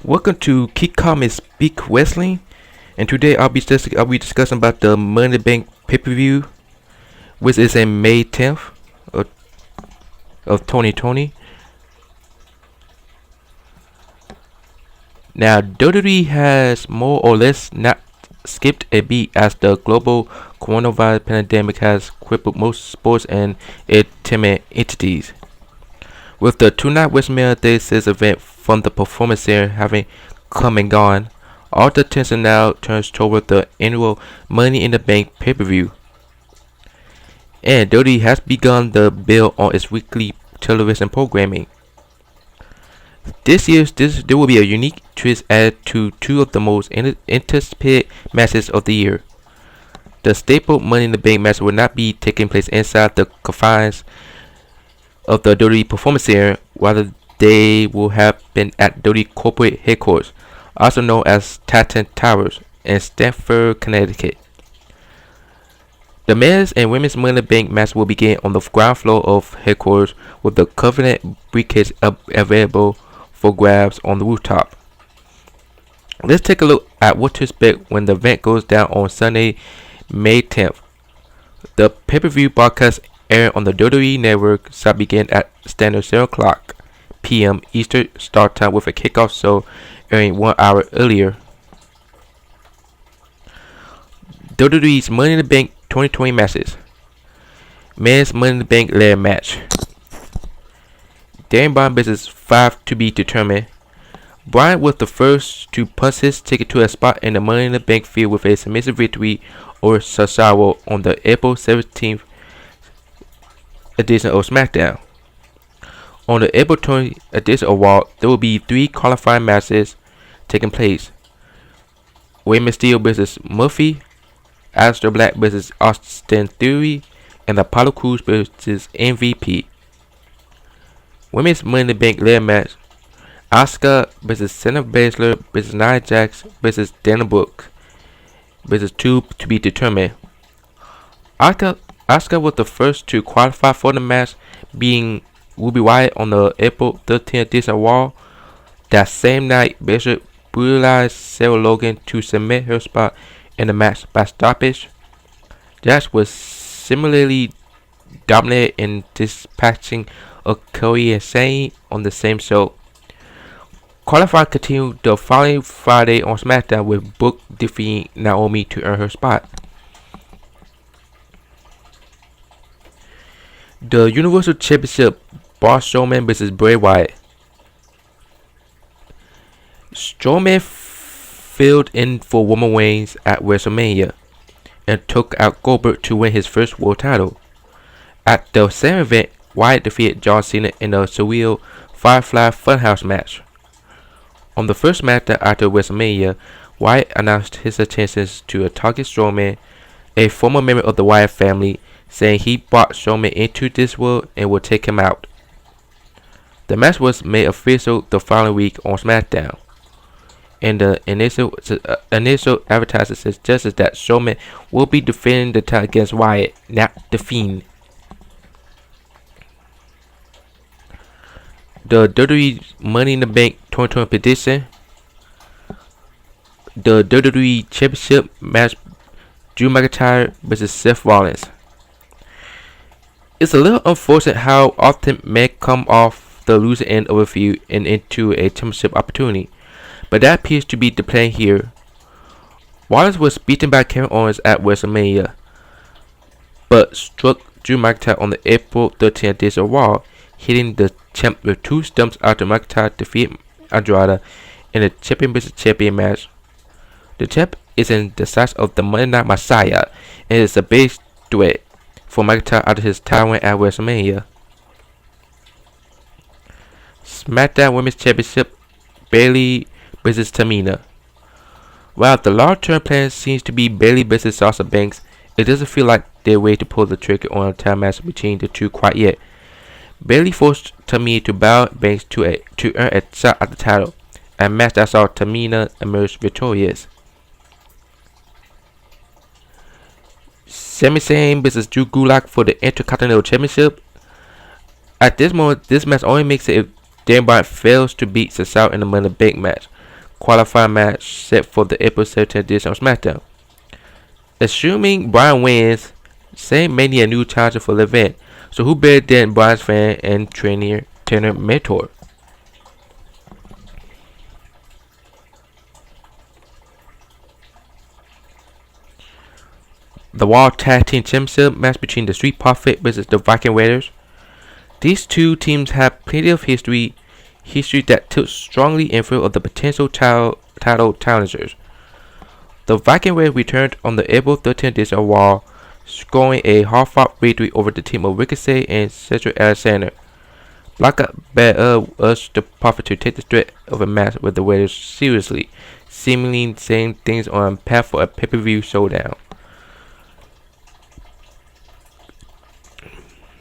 Welcome to Keep Calm and Speak Wrestling, and today I'll be discussing about the Money in the Bank pay-per-view, which is in May 10th of, 2020. Now, WWE has more or less not skipped a beat as the global coronavirus pandemic has crippled most sports and entertainment entities. With the two-night WrestleMania 36 event from the Performance Center having come and gone, all the attention now turns toward the annual Money in the Bank pay-per-view. And WWE has begun the build on its weekly television programming. This year, there will be a unique twist added to two of the most anticipated matches of the year. The staple Money in the Bank match will not be taking place inside the confines of the WWE Performance Center, rather they will have been at WWE corporate headquarters, also known as Titan Towers, in Stamford, Connecticut. The men's and women's Money in the Bank match will begin on the ground floor of headquarters, with the Covenant briefcase available for grabs on the rooftop. Let's take a look at what to expect when the event goes down on Sunday, May 10th. The pay-per-view broadcast airing on the WWE Network shall begin at standard 0 o'clock p.m. Eastern start time, with a kickoff show airing 1 hour earlier. WWE's Money in the Bank 2020 matches. Men's Money in the Bank ladder match. Daniel Bryan vs. 5 to be determined. Bryan was the first to punch his ticket to a spot in the Money in the Bank field with a submissive victory over Cesaro on the April 17th edition of Smackdown. On the April 20th edition of Raw, there will be 3 qualifying matches taking place. Rey Mysterio vs. Murphy, Aleister Black vs. Austin Theory, and Apollo Crews vs. MVP. Women's Money in the Bank ladder match. Asuka vs. Shayna Baszler vs. Nia Jax vs. Dana Brooke vs. 2 to be determined. Asuka was the first to qualify for the match, being Ruby Wyatt on the April 13th edition of Raw. That same night, Baszler brutalized Sarah Logan to cement her spot in the match by stoppage. Jax was similarly dominated in dispatching Okoi and Shane on the same show. Qualifying continued the following Friday on SmackDown, with Brooke defeating Naomi to earn her spot. The Universal Championship, Braun Strowman vs. Bray Wyatt. Strowman filled in for Roman Reigns at WrestleMania and took out Goldberg to win his first world title. At the same event, Wyatt defeated John Cena in a surreal Firefly Funhouse match. On the first SmackDown after WrestleMania, Wyatt announced his intentions to target Strowman, a former member of the Wyatt family, saying he brought Strowman into this world and would take him out. The match was made official the following week on SmackDown, and the initial advertising suggested that Strowman will be defending the title against Wyatt, not The Fiend. The WWE Money in the Bank 2020 prediction. The WWE Championship match, Drew McIntyre vs. Seth Rollins. It's a little unfortunate how often men come off the losing end of a feud and into a championship opportunity, but that appears to be the plan here. Rollins was beaten by Kevin Owens at WrestleMania, but struck Drew McIntyre on the April 13th edition of Raw, hitting the champ with 2 stumps after McIntyre defeated Andrade in a champion vs. champion match. The champ is in the size of the Monday Night Messiah and is a base duet for McIntyre after his title win at WrestleMania. SmackDown Women's Championship, Bayley vs. Tamina. While the long-term plan seems to be Bayley vs. Sasha Banks, it doesn't feel like they're ready to pull the trigger on a title match between the two quite yet. Bayley forced Tamina to bow Banks to earn a shot at the title, a match that saw Tamina emerge victorious. Sami Zayn vs. Drew Gulak for the Intercontinental Championship. At this moment, this match only makes it if Daniel Bryan fails to beat Cesaro in the Money in the Bank match, qualifying match set for the April 17th edition of Smackdown. Assuming Bryan wins, Saint may need a new challenger for the event. So who better than Bryan's fan and trainer mentor? The World Tag Team Championship match between the Street Profits versus the Viking Raiders. These two teams have plenty of history that tilts strongly in favor of the potential title challengers. The Viking Raiders returned on the April 13th edition of Raw, scoring a hard-fought victory over the team of Ricochet and Cedric Alexander. Blanca urged the Prophet to take the threat of a match with the Raiders seriously, seemingly saying things on path for a pay-per-view showdown.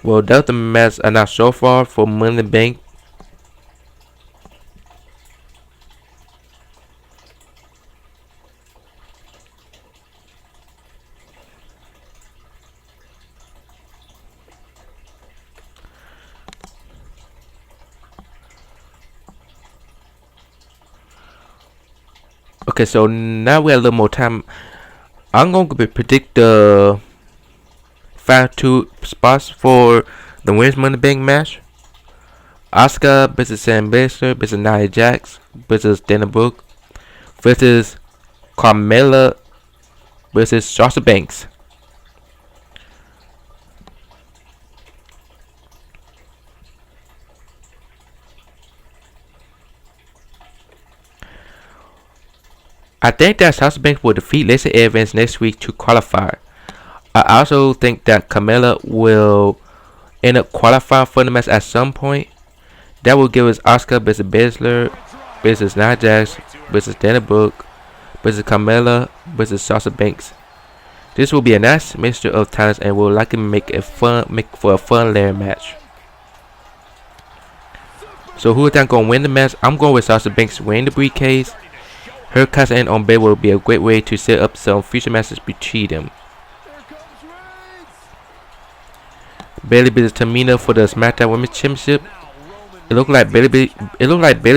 Well, that's the match announced so far for Money in the Bank. Okay, so now we have a little more time. I'm going to predict the final two spots for the women's Money in the Bank match. Asuka versus Sam Baszler versus Nia Jax versus Dana Brooke versus Carmella versus Sasha Banks. I think that Sasha Banks will defeat Lacey Evans next week to qualify. I also think that Carmella will end up qualifying for the match at some point. That will give us Asuka versus Baszler versus Nia Jax versus Dana Brooke versus Carmella versus Sasha Banks. This will be a nice mixture of talents and will likely make for a fun layer match. So who is that going to win the match? I'm going with Sasha Banks winning the briefcase. Her casting in on Bayley will be a great way to set up some future matches between them. Bayley versus Tamina for the SmackDown Women's Championship. It looked like Bayley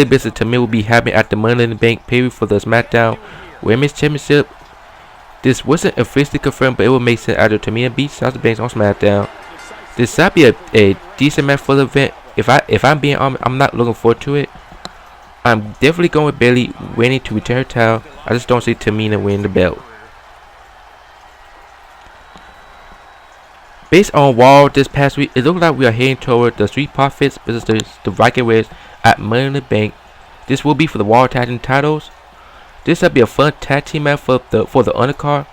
versus Tamina will be happening at the Money in the Bank pay-per-view for the SmackDown Women's Championship. This wasn't officially confirmed, but it will make sense after Tamina beats Sasha Banks on SmackDown. This might be a decent match for the event. If I'm being honest, I'm not looking forward to it. I'm definitely going with Bayley winning to retain her title. I just don't see Tamina winning the belt. Based on Raw this past week, it looks like we are heading toward the Street Profits versus the Viking Raiders at Money in the Bank. This will be for the World Tag Team titles. This will be a fun tag team match for the undercard.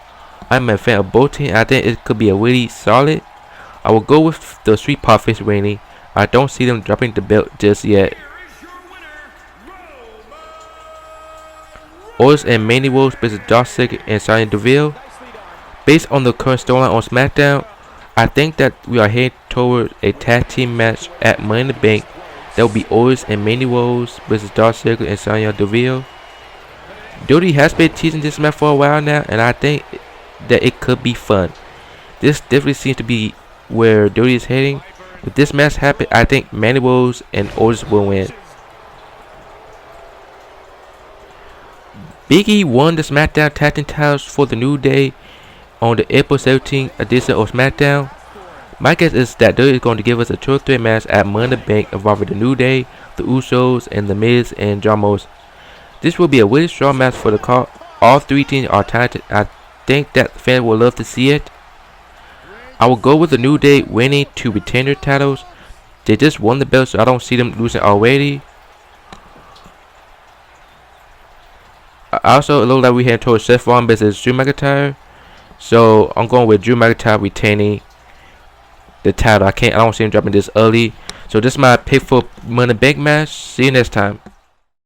I'm a fan of both teams. I think it could be a really solid. I will go with the Street Profits winning. I don't see them dropping the belt just yet. Elias and Mandy Rose versus Dolph Ziggler and Sonya Deville. Based on the current storyline on SmackDown, I think that we are heading toward a tag team match at Money in the Bank. That will be Elias and Mandy Rose versus Dolph Ziggler and Sonya Deville. WWE has been teasing this match for a while now, and I think that it could be fun. This definitely seems to be where WWE is heading. If this match happens, I think Mandy Rose and Elias will win. Big E won the SmackDown Tag Team titles for the New Day on the April 17th edition of SmackDown. My guess is that WWE is going to give us a triple threat match at Money in the Bank involving the New Day, the Usos, and The Miz and John Moxley. This will be a really strong match for the card. All three teams are talented. I think that fans will love to see it. I will go with the New Day winning to retain their titles. They just won the belt, so I don't see them losing already. Also, it looks like we head towards Seth Rollins versus Drew McIntyre. So I'm going with Drew McIntyre retaining the title. I don't see him dropping this early. So this is my pick for Money in the Bank match. See you next time.